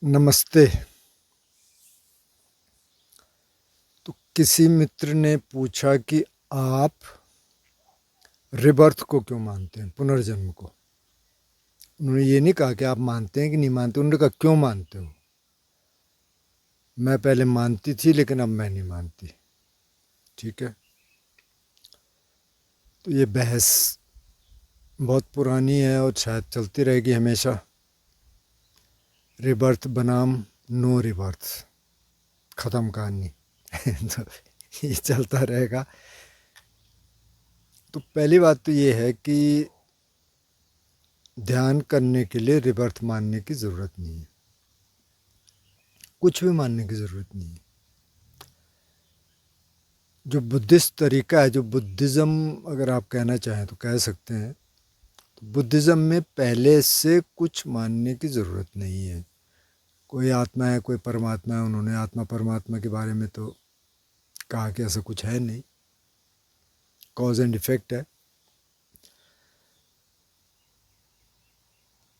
नमस्ते। तो किसी मित्र ने पूछा कि आप रिबर्थ को क्यों मानते हैं, पुनर्जन्म को। उन्होंने ये नहीं कहा कि आप मानते हैं कि नहीं मानते, उन्होंने कहा क्यों मानते हो। मैं पहले मानती थी लेकिन अब मैं नहीं मानती। ठीक है, तो ये बहस बहुत पुरानी है और शायद चलती रहेगी हमेशा। रिबर्थ बनाम नो रिबर्थ, ख़त्म कहानी। तो ये चलता रहेगा। तो पहली बात तो ये है कि ध्यान करने के लिए रिबर्थ मानने की ज़रूरत नहीं है, कुछ भी मानने की ज़रूरत नहीं है। जो बुद्धिस्ट तरीका है, जो बुद्धिज़्म अगर आप कहना चाहें तो कह सकते हैं, तो बुद्धिज़्म में पहले से कुछ मानने की ज़रूरत नहीं है। कोई आत्मा है, कोई परमात्मा है, उन्होंने आत्मा परमात्मा के बारे में तो कहा कि ऐसा कुछ है नहीं, कॉज एंड इफ़ेक्ट है।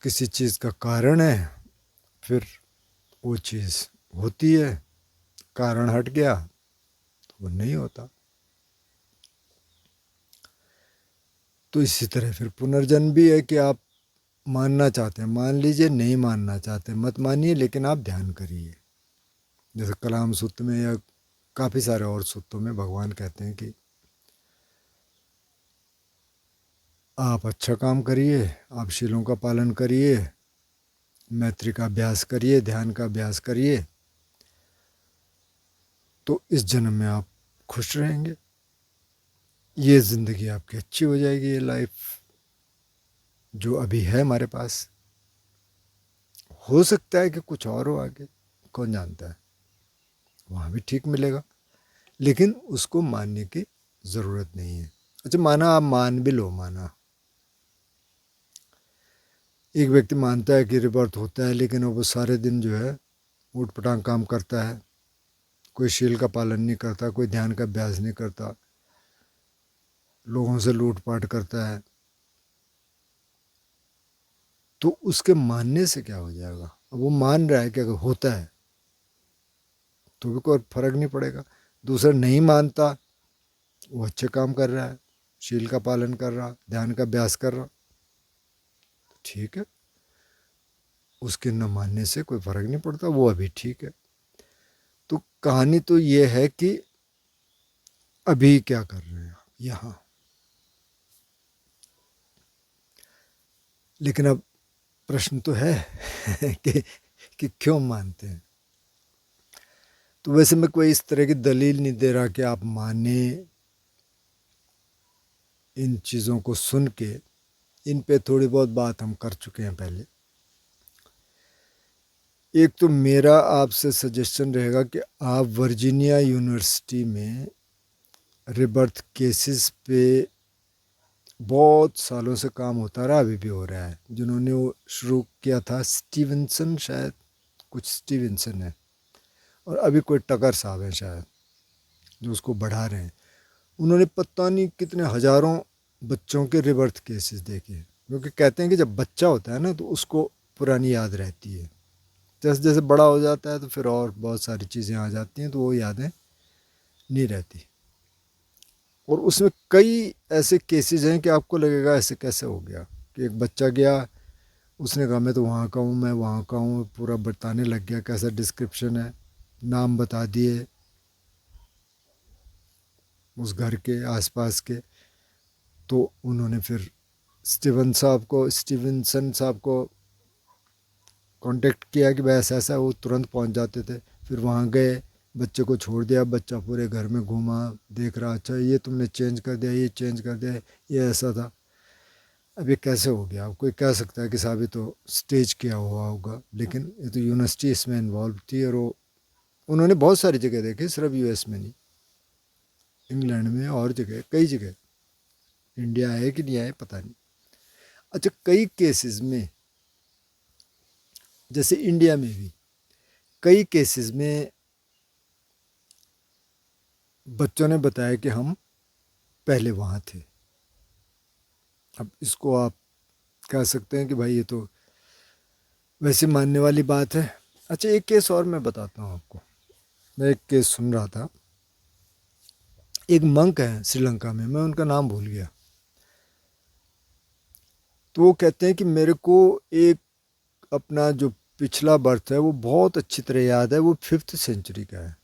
किसी चीज़ का कारण है, फिर वो चीज़ होती है, कारण हट गया तो वो नहीं होता। तो इसी तरह फिर पुनर्जन्म भी है कि आप मानना चाहते हैं मान लीजिए, नहीं मानना चाहते मत मानिए, लेकिन आप ध्यान करिए। जैसे कलाम सूत्र में या काफ़ी सारे और सूत्रों में भगवान कहते हैं कि आप अच्छा काम करिए, आप शीलों का पालन करिए, मैत्री का अभ्यास करिए, ध्यान का अभ्यास करिए, तो इस जन्म में आप खुश रहेंगे, ये ज़िंदगी आपकी अच्छी हो जाएगी। ये लाइफ जो अभी है हमारे पास, हो सकता है कि कुछ और हो आगे, कौन जानता है, वहाँ भी ठीक मिलेगा, लेकिन उसको मानने की ज़रूरत नहीं है। अच्छा, माना आप मान भी लो, माना एक व्यक्ति मानता है कि रिबर्थ होता है, लेकिन वो सारे दिन जो है ऊट पटांग काम करता है, कोई शील का पालन नहीं करता, कोई ध्यान का अभ्यास नहीं करता, लोगों से लूटपाट करता है, तो उसके मानने से क्या हो जाएगा। अब वो मान रहा है कि अगर होता है तो भी कोई फर्क नहीं पड़ेगा। दूसरा नहीं मानता, वो अच्छे काम कर रहा है, शील का पालन कर रहा, ध्यान का अभ्यास कर रहा, ठीक है, उसके न मानने से कोई फर्क नहीं पड़ता, वो अभी ठीक है। तो कहानी तो ये है कि अभी क्या कर रहे हैं यहाँ। लेकिन अब प्रश्न तो है कि क्यों मानते हैं। तो वैसे मैं कोई इस तरह की दलील नहीं दे रहा कि आप माने। इन चीज़ों को सुन के इन पे थोड़ी बहुत बात हम कर चुके हैं पहले। एक तो मेरा आपसे सजेशन रहेगा कि आप वर्जीनिया यूनिवर्सिटी में रिबर्थ केसेस पे बहुत सालों से काम होता रहा, अभी भी हो रहा है। जिन्होंने वो शुरू किया था, स्टीवेंसन, शायद कुछ स्टीवेंसन है, और अभी कोई टकर साहब हैं शायद जो उसको बढ़ा रहे हैं। उन्होंने पता नहीं कितने हज़ारों बच्चों के रिबर्थ केसेस देखे, क्योंकि कहते हैं कि जब बच्चा होता है ना तो उसको पुरानी याद रहती है, जैसे जैसे बड़ा हो जाता है तो फिर और बहुत सारी चीज़ें आ जाती हैं, तो वो यादें नहीं रहती। और उसमें कई ऐसे केसेस हैं कि आपको लगेगा ऐसे कैसे हो गया, कि एक बच्चा गया, उसने कहा मैं तो वहाँ का हूँ, मैं वहाँ का हूँ, पूरा बताने लग गया कैसा डिस्क्रिप्शन है, नाम बता दिए उस घर के आसपास के। तो उन्होंने फिर स्टीवेंसन साहब को कांटेक्ट किया कि भाई ऐसा ऐसा, वो तुरंत पहुंच जाते थे। फिर वहाँ गए, बच्चे को छोड़ दिया, बच्चा पूरे घर में घूमा, देख रहा, अच्छा ये तुमने चेंज कर दिया, ये चेंज कर दिया, ये ऐसा था। अब ये कैसे हो गया। अब कोई कह सकता है कि साहब ये तो स्टेज किया हुआ होगा, लेकिन ये तो यूनिवर्सिटी इसमें इन्वॉल्व थी, और वो उन्होंने बहुत सारी जगह देखी, सिर्फ यूएस में नहीं, इंग्लैंड में और जगह, कई जगह। इंडिया है कि नहीं आए पता नहीं। अच्छा, कई केसेस में, जैसे इंडिया में भी कई केसेस में बच्चों ने बताया कि हम पहले वहाँ थे। अब इसको आप कह सकते हैं कि भाई ये तो वैसे मानने वाली बात है, अच्छा, एक केस और मैं बताता हूँ आपको। मैं एक केस सुन रहा था। एक मंक है श्रीलंका में, मैं उनका नाम भूल गया। तो वो कहते हैं कि मेरे को एक अपना जो पिछला बर्थ है वो बहुत अच्छी तरह याद है। वो 5th सेंचुरी का है,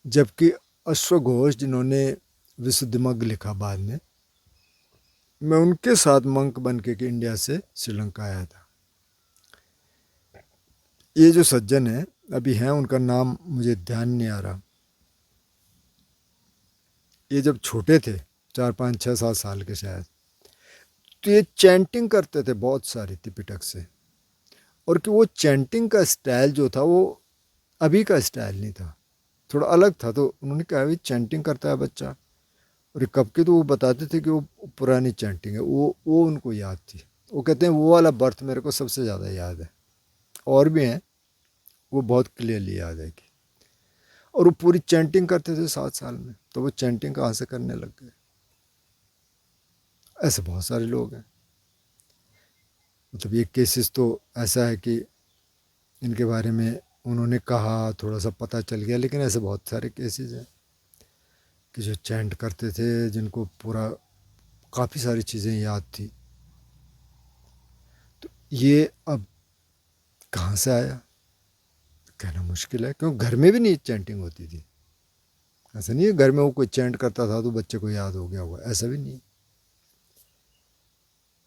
जबकि अश्वघोष जिन्होंने विशुद्धिमग्ग लिखा बाद में, मैं उनके साथ मंक बन के इंडिया से श्रीलंका आया था। ये जो सज्जन है अभी हैं, उनका नाम मुझे ध्यान नहीं आ रहा। ये जब छोटे थे, 4 5 6 7 साल के शायद, तो ये चैंटिंग करते थे बहुत सारी त्रिपिटक से। और कि वो चैंटिंग का स्टाइल जो था वो अभी का स्टाइल नहीं था, थोड़ा अलग था। तो उन्होंने कहा भाई चैंटिंग करता है बच्चा, और कब के तो वो बताते थे कि वो पुरानी चैंटिंग है, वो उनको याद थी। वो कहते हैं वो वाला बर्थ मेरे को सबसे ज़्यादा याद है। और भी हैं, वो बहुत क्लियरली याद है कि, और वो पूरी चैंटिंग करते थे 7 साल में। तो वो चैंटिंग कहाँ से करने लग गए? ऐसे बहुत सारे लोग हैं। मतलब ये केसेस तो ऐसा है कि इनके बारे में उन्होंने कहा, थोड़ा सा पता चल गया, लेकिन ऐसे बहुत सारे केसेस हैं कि जो चैंट करते थे, जिनको पूरा काफ़ी सारी चीज़ें याद थी। तो ये अब कहाँ से आया कहना मुश्किल है, क्योंकि घर में भी नहीं चैंटिंग होती थी। ऐसा नहीं है घर में वो कोई चैंट करता था तो बच्चे को याद हो गया होगा, ऐसा भी नहीं।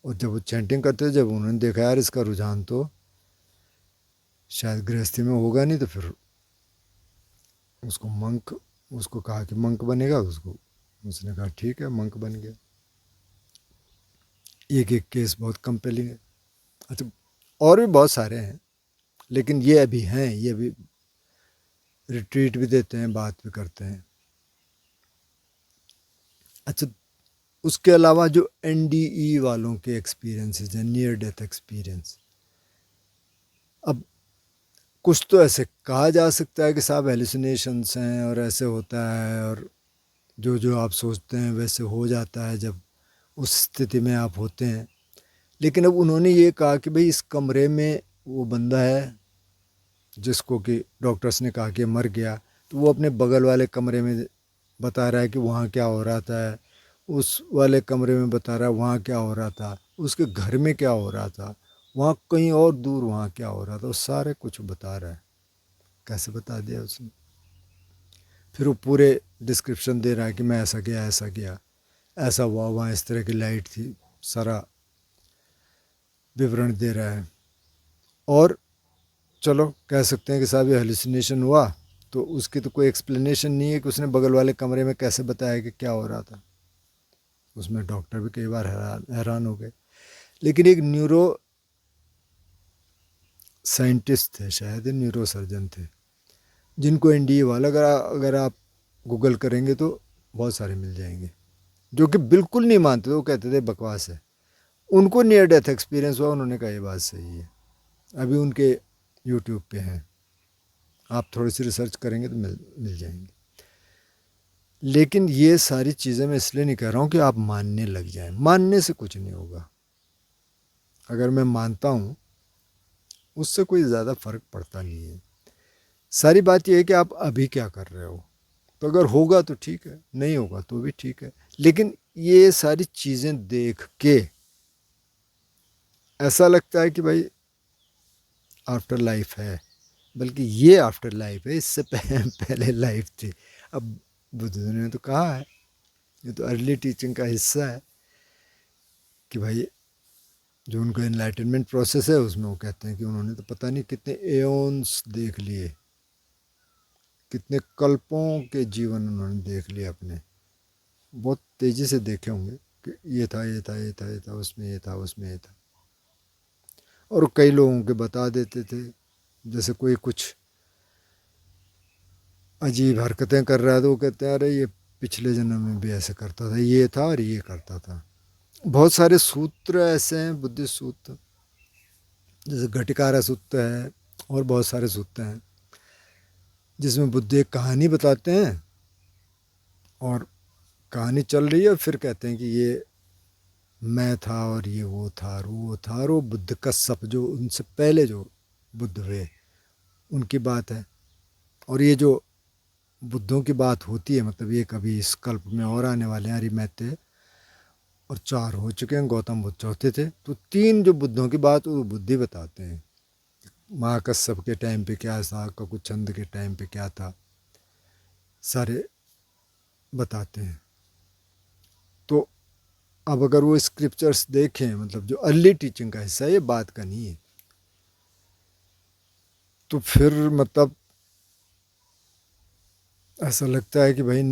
और जब वो चैंटिंग करते थे, जब उन्होंने देखा यार इसका रुझान तो शायद गृहस्थी में होगा नहीं, तो फिर उसको कहा कि मंक बनेगा। उसने कहा ठीक है, मंक बन गया। एक एक केस बहुत कंपेलिंग है। अच्छा, और भी बहुत सारे हैं, लेकिन ये अभी हैं, ये अभी रिट्रीट भी देते हैं, बात भी करते हैं। अच्छा, उसके अलावा जो एनडीई वालों के एक्सपीरियंसेस हैं, नियर डेथ एक्सपीरियंस, अब कुछ तो ऐसे कहा जा सकता है कि साहब हेलुसिनेशंस हैं और ऐसे होता है, और जो जो आप सोचते हैं वैसे हो जाता है जब उस स्थिति में आप होते हैं। लेकिन अब उन्होंने ये कहा कि भाई इस कमरे में वो बंदा है जिसको कि डॉक्टर्स ने कहा कि मर गया, तो वो अपने बगल वाले कमरे में बता रहा है कि वहाँ क्या हो रहा था, उस वाले कमरे में बता रहा है वहाँ क्या हो रहा था, उसके घर में क्या हो रहा था, वहाँ कहीं और दूर वहाँ क्या हो रहा था, वो सारे कुछ बता रहा है। कैसे बता दिया उसने? फिर वो पूरे डिस्क्रिप्शन दे रहा है कि मैं ऐसा किया, ऐसा किया, ऐसा हुआ, वहाँ इस तरह की लाइट थी, सारा विवरण दे रहा है। और चलो कह सकते हैं कि साहब ये हेलुसिनेशन हुआ, तो उसकी तो कोई एक्सप्लेनेशन नहीं है कि उसने बगल वाले कमरे में कैसे बताया कि क्या हो रहा था। उसमें डॉक्टर भी कई बार हैरान हो गए। लेकिन एक न्यूरो साइंटिस्ट थे, शायद न्यूरो सर्जन थे, जिनको एनडीए वाला अगर आप गूगल करेंगे तो बहुत सारे मिल जाएंगे, जो कि बिल्कुल नहीं मानते थे। वो कहते थे बकवास है। उनको नियर डेथ एक्सपीरियंस हुआ, उन्होंने कहा ये बात सही है। अभी उनके यूट्यूब पे हैं, आप थोड़ी सी रिसर्च करेंगे तो मिल जाएंगे। लेकिन ये सारी चीज़ें मैं इसलिए नहीं कह रहा हूँ कि आप मानने लग जाएं। मानने से कुछ नहीं होगा। अगर मैं मानता हूँ, उससे कोई ज़्यादा फ़र्क पड़ता नहीं है। सारी बात यह है कि आप अभी क्या कर रहे हो। तो अगर होगा तो ठीक है, नहीं होगा तो भी ठीक है। लेकिन ये सारी चीज़ें देख के ऐसा लगता है कि भाई आफ्टर लाइफ है, बल्कि ये आफ्टर लाइफ है, इससे पहले लाइफ थी। अब बुद्ध ने तो कहा है, ये तो अर्ली टीचिंग का हिस्सा है कि भाई जो उनका इनलाइटनमेंट प्रोसेस है, उसमें वो कहते हैं कि उन्होंने तो पता नहीं कितने एओन्स देख लिए, कितने कल्पों के जीवन उन्होंने देख लिए अपने, बहुत तेज़ी से देखे होंगे कि ये था, ये था, ये था, ये था, उसमें ये था, उसमें ये था। और कई लोगों के बता देते थे, जैसे कोई कुछ अजीब हरकतें कर रहा है तो वो कहते हैं अरे ये पिछले जन्म में भी ऐसे करता था, ये था और ये करता था। बहुत सारे सूत्र ऐसे हैं, बुद्धिस्ट सूत्र, जैसे घटिकारा सूत्र है, और बहुत सारे सूत्र हैं जिसमें बुद्ध एक कहानी बताते हैं, और कहानी चल रही है, फिर कहते हैं कि ये मैं था और ये वो था और वो था, और वो बुद्ध का सप जो उनसे पहले जो बुद्ध हुए उनकी बात है। और ये जो बुद्धों की बात होती है, मतलब ये कभी इस कल्प में और आने वाले हैं, अरिमैत्य, और 4 हो चुके हैं, गौतम बुद्ध चौथे थे। तो 3 जो बुद्धों की बात वो बुद्धि बताते हैं। महाकश्यप के टाइम पे क्या था, ककुचंद के टाइम पे क्या था, सारे बताते हैं। तो अब अगर वो स्क्रिप्चर्स देखें, मतलब जो अर्ली टीचिंग का हिस्सा है, ये बात का नहीं है, तो फिर मतलब ऐसा लगता है कि भाई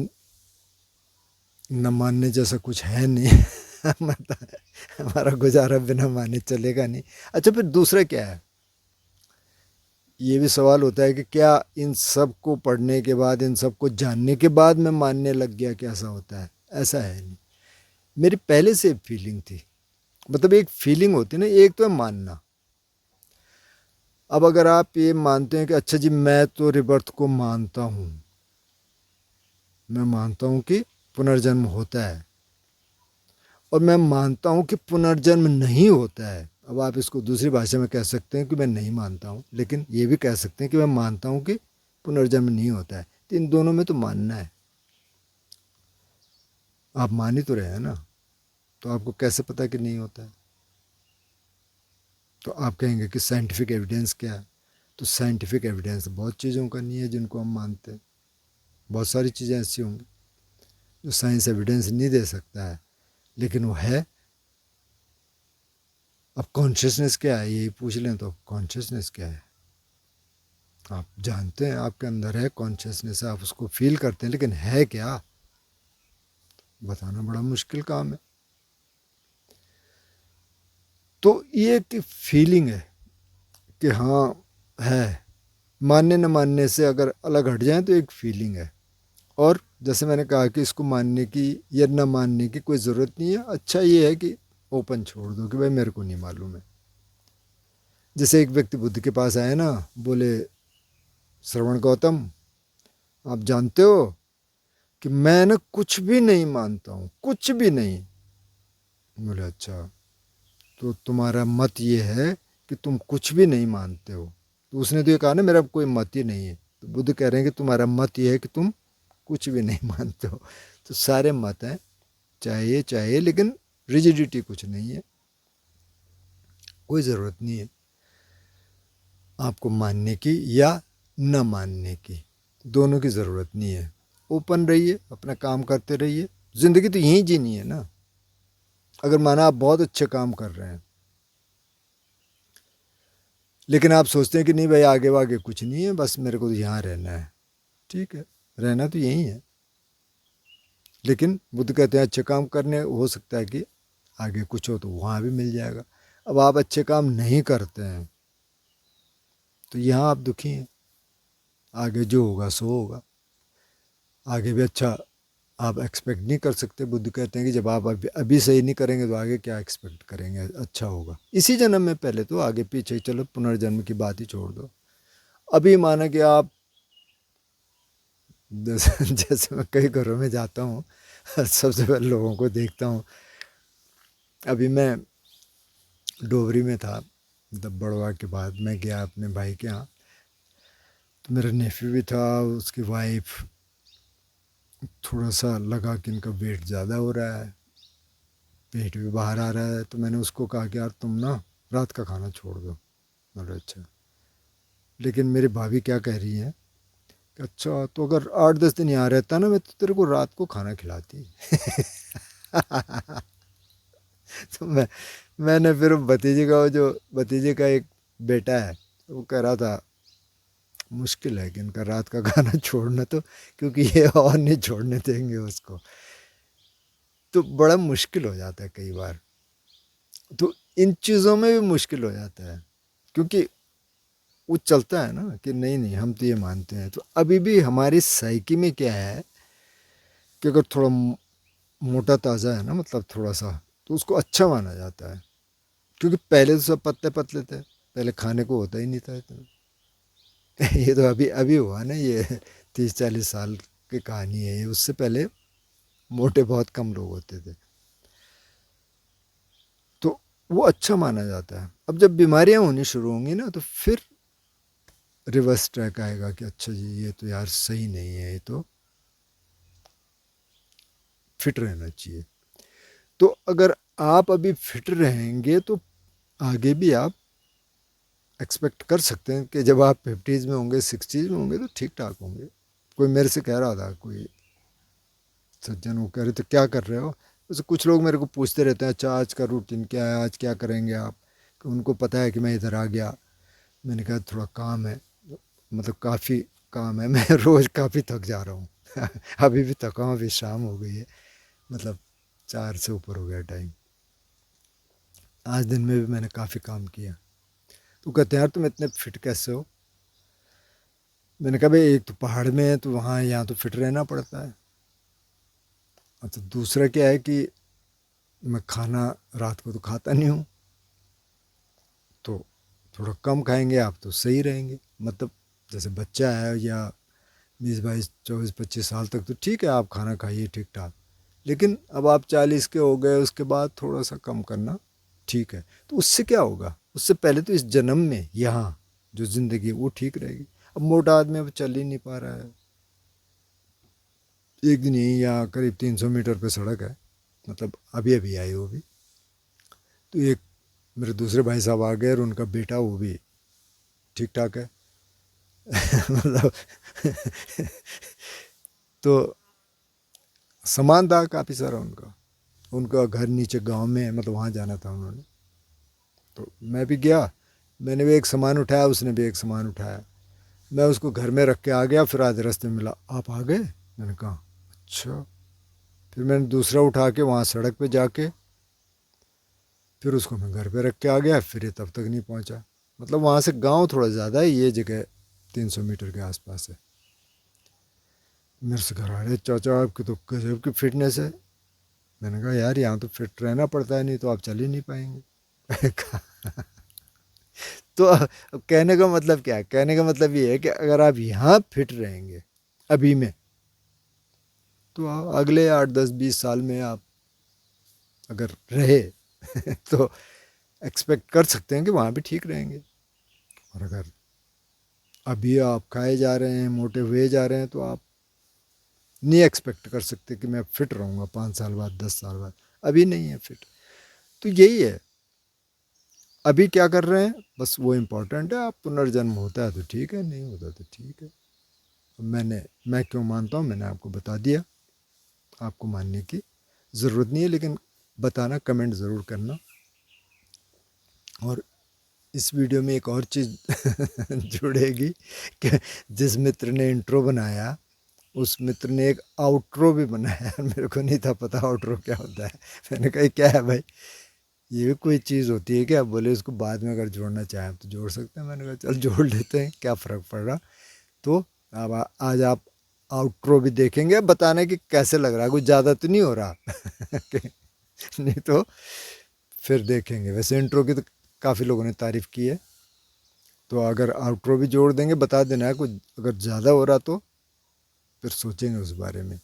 न मानने जैसा कुछ है नहीं। मतलब हमारा गुजारा बिना माने चलेगा नहीं। अच्छा, फिर दूसरा क्या है, ये भी सवाल होता है कि क्या इन सब को पढ़ने के बाद, इन सब को जानने के बाद मैं मानने लग गया, कैसा होता है? ऐसा है नहीं। मेरी पहले से फीलिंग थी, मतलब एक फीलिंग होती है ना, एक तो है मानना। अब अगर आप ये मानते हैं कि अच्छा जी मैं तो रिबर्थ को मानता हूँ, मैं मानता हूँ कि पुनर्जन्म होता है, और मैं मानता हूँ कि पुनर्जन्म नहीं होता है। अब आप इसको दूसरी भाषा में कह सकते हैं कि मैं नहीं मानता हूँ, लेकिन ये भी कह सकते हैं कि मैं मानता हूँ कि पुनर्जन्म नहीं होता है। तो इन दोनों में तो मानना है। आप मान ही तो रहे हैं ना, तो आपको कैसे पता कि नहीं होता है? तो आप कहेंगे कि साइंटिफिक एविडेंस क्या है? तो साइंटिफिक एविडेंस बहुत चीज़ों का नहीं है जिनको हम मानते हैं। बहुत सारी चीज़ें ऐसी होंगी जो साइंस एविडेंस नहीं दे सकता है, लेकिन वो है। अब कॉन्शियसनेस क्या है, यही पूछ लें तो कॉन्शियसनेस क्या है? आप जानते हैं आपके अंदर है कॉन्शियसनेस, आप उसको फील करते हैं, लेकिन है क्या, बताना बड़ा मुश्किल काम है। तो ये एक फीलिंग है कि हाँ है। मानने न मानने से अगर अलग हट जाए तो एक फीलिंग है। और जैसे मैंने कहा कि इसको मानने की या न मानने की कोई ज़रूरत नहीं है। अच्छा ये है कि ओपन छोड़ दो कि भाई मेरे को नहीं मालूम है। जैसे एक व्यक्ति बुद्ध के पास आए ना, बोले श्रवण गौतम, आप जानते हो कि मैं ना कुछ भी नहीं मानता हूँ, कुछ भी नहीं। बोले अच्छा, तो तुम्हारा मत ये है कि तुम कुछ भी नहीं मानते हो? तो उसने तो ये कहा ना मेरा कोई मत ही नहीं है। तो बुद्ध कह रहे हैं कि तुम्हारा मत ये है कि तुम कुछ भी नहीं मानते हो। तो सारे मत हैं, चाहिए, लेकिन रिजिडिटी कुछ नहीं है। कोई ज़रूरत नहीं है आपको मानने की या न मानने की, दोनों की ज़रूरत नहीं है। ओपन रहिए, अपना काम करते रहिए। ज़िंदगी तो यहीं जीनी है ना। अगर माना आप बहुत अच्छे काम कर रहे हैं, लेकिन आप सोचते हैं कि नहीं भाई आगे वागे कुछ नहीं है, बस मेरे को तो यहाँ रहना है, ठीक है, रहना तो यहीं है। लेकिन बुद्ध कहते हैं अच्छे काम करने, हो सकता है कि आगे कुछ हो तो वहाँ भी मिल जाएगा। अब आप अच्छे काम नहीं करते हैं तो यहाँ आप दुखी हैं। आगे जो होगा सो होगा, आगे भी अच्छा आप एक्सपेक्ट नहीं कर सकते। बुद्ध कहते हैं कि जब आप अभी सही नहीं करेंगे तो आगे क्या एक्सपेक्ट करेंगे अच्छा होगा? इसी जन्म में पहले तो, आगे पीछे चलो पुनर्जन्म की बात ही छोड़ दो। अभी माना कि आप जैसे जैसे मैं कई घरों में जाता हूँ, सबसे पहले लोगों को देखता हूँ। अभी मैं डोबरी में था, तब बड़वा के बाद मैं गया अपने भाई के यहाँ। तो मेरा नेफ्यू भी था, उसकी वाइफ, थोड़ा सा लगा कि इनका वेट ज़्यादा हो रहा है, पेट भी बाहर आ रहा है। तो मैंने उसको कहा कि यार तुम ना रात का खाना छोड़ दो। बोले अच्छा। लेकिन मेरी भाभी क्या कह रही है कि अच्छा तो अगर 8-10 दिन यहाँ रहता ना, मैं तो तेरे को रात को खाना खिलाती। तो मैंने फिर भतीजे का, वो जो भतीजे का एक बेटा है, वो कह रहा था मुश्किल है कि इनका रात का खाना छोड़ना, तो क्योंकि ये और नहीं छोड़ने देंगे उसको। तो बड़ा मुश्किल हो जाता है कई बार। तो इन चीज़ों में भी मुश्किल हो जाता है, क्योंकि वो चलता है ना कि नहीं नहीं हम तो ये मानते हैं। तो अभी भी हमारी साइकी में क्या है कि अगर थोड़ा मोटा ताज़ा है ना, मतलब थोड़ा सा, तो उसको अच्छा माना जाता है। क्योंकि पहले तो सब पतले पतले थे, पहले खाने को होता ही नहीं था इतना। ये तो अभी अभी हुआ ना, ये 30-40 साल की कहानी है ये। उससे पहले मोटे बहुत कम लोग होते थे। तो वो अच्छा माना जाता है। अब जब बीमारियां होनी शुरू होंगी ना, तो फिर रिवर्स ट्रैक आएगा कि अच्छा जी ये तो यार सही नहीं है, ये तो फिट रहना चाहिए। तो अगर आप अभी फिट रहेंगे तो आगे भी आप एक्सपेक्ट कर सकते हैं कि जब आप 50s में होंगे 60s में होंगे तो ठीक ठाक होंगे। कोई मेरे से कह रहा था, कोई सज्जन, वो कह रहे थे क्या कर रहे हो, वैसे कुछ लोग मेरे को पूछते रहते हैं अच्छा आज का रूटीन क्या है, आज क्या करेंगे आप, कि उनको पता है कि मैं इधर आ गया। मैंने कहा थोड़ा काम है, मतलब काफ़ी काम है, मैं रोज़ काफ़ी थक जा रहा हूँ अभी भी थका हूँ, अभी शाम हो गई है, मतलब 4 से ऊपर हो गया टाइम। आज दिन में भी मैंने काफ़ी काम किया। तो कहते हैं यार तुम इतने फिट कैसे हो। मैंने कहा भाई एक तो पहाड़ में है तो वहाँ यहाँ तो फिट रहना पड़ता है। अच्छा दूसरा क्या है कि मैं खाना रात को तो खाता नहीं हूँ, तो थोड़ा कम खाएंगे आप तो सही रहेंगे। मतलब जैसे बच्चा है या 20 22 24 25 साल तक तो ठीक है आप खाना खाइए ठीक ठाक, लेकिन अब आप 40 के हो गए उसके बाद थोड़ा सा कम करना ठीक है। तो उससे क्या होगा, उससे पहले तो इस जन्म में यहाँ जो ज़िंदगी है वो ठीक रहेगी। अब मोटा आदमी अब चल ही नहीं पा रहा है, एक दिन ही यहाँ करीब 300 मीटर पे सड़क है, मतलब अभी अभी आई वो भी। तो एक मेरे दूसरे भाई साहब आ गए और उनका बेटा वो भी ठीक ठाक है मतलब तो सामान था काफ़ी सारा उनका। उनका घर नीचे गांव में है, मतलब वहाँ जाना था उन्होंने। तो मैं भी गया, मैंने भी एक सामान उठाया, उसने भी एक सामान उठाया, मैं उसको घर में रख के आ गया। फिर आज रास्ते में मिला, आप आ गए, मैंने कहा अच्छा। फिर मैंने दूसरा उठा के वहाँ सड़क पे जाके फिर उसको मैं घर पे रख के आ गया, फिर ये तब तक नहीं पहुँचा। मतलब वहाँ से गांव थोड़ा ज़्यादा है, ये जगह 300 मीटर के आसपास है। मेरे से घर आ रहे चाचा आपकी तो गजब की फिटनेस है। मैंने कहा यार यहाँ तो फिट रहना पड़ता है, नहीं तो आप चल ही नहीं पाएंगे तो अब कहने का मतलब क्या है, कहने का मतलब ये है कि अगर आप यहाँ फिट रहेंगे अभी में, तो अगले 8 10 20 साल में आप अगर रहे तो एक्सपेक्ट कर सकते हैं कि वहाँ भी ठीक रहेंगे। और अगर अभी आप खाए जा रहे हैं, मोटे हुए जा रहे हैं, तो आप नहीं एक्सपेक्ट कर सकते कि मैं फिट रहूँगा 5 साल बाद 10 साल बाद। अभी नहीं है फिट। तो यही है, अभी क्या कर रहे हैं बस वो इम्पोर्टेंट है। आप पुनर्जन्म होता है तो ठीक है, नहीं होता तो ठीक है। मैं क्यों मानता हूँ मैंने आपको बता दिया, आपको मानने की ज़रूरत नहीं है, लेकिन बताना, कमेंट ज़रूर करना। और इस वीडियो में एक और चीज़ जुड़ेगी कि जिस मित्र ने इंट्रो बनाया उस मित्र ने एक आउट्रो भी बनाया। मेरे को नहीं था पता आउट्रो क्या होता है। मैंने कहा क्या है भाई, ये भी कोई चीज़ होती है क्या। बोले उसको बाद में अगर जोड़ना चाहें तो जोड़ सकते हैं। मैंने कहा चल जोड़ लेते हैं, क्या फ़र्क पड़ रहा। तो अब आज आप आउट्रो भी देखेंगे, बताने कि कैसे लग रहा है, कुछ ज़्यादा तो नहीं हो रहा नहीं तो फिर देखेंगे। वैसे इंट्रो की तो काफ़ी लोगों ने तारीफ़ की है, तो अगर आउट्रो भी जोड़ देंगे, बता देना है कुछ अगर ज़्यादा हो रहा तो फिर सोचेंगे उस बारे में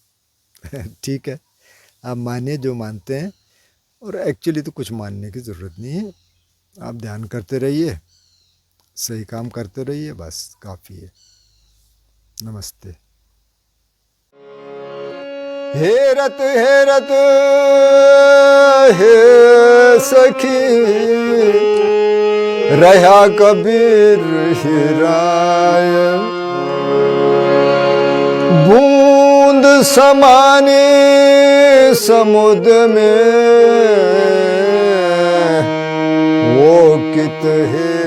ठीक है, आप मानिए जो मानते हैं। और एक्चुअली तो कुछ मानने की ज़रूरत नहीं है, आप ध्यान करते रहिए, सही काम करते रहिए, बस काफ़ी है। नमस्ते। हेरत हेरत हे सखी रहा कबीर हिराय, बूंद समाने समुद्र में वो कित है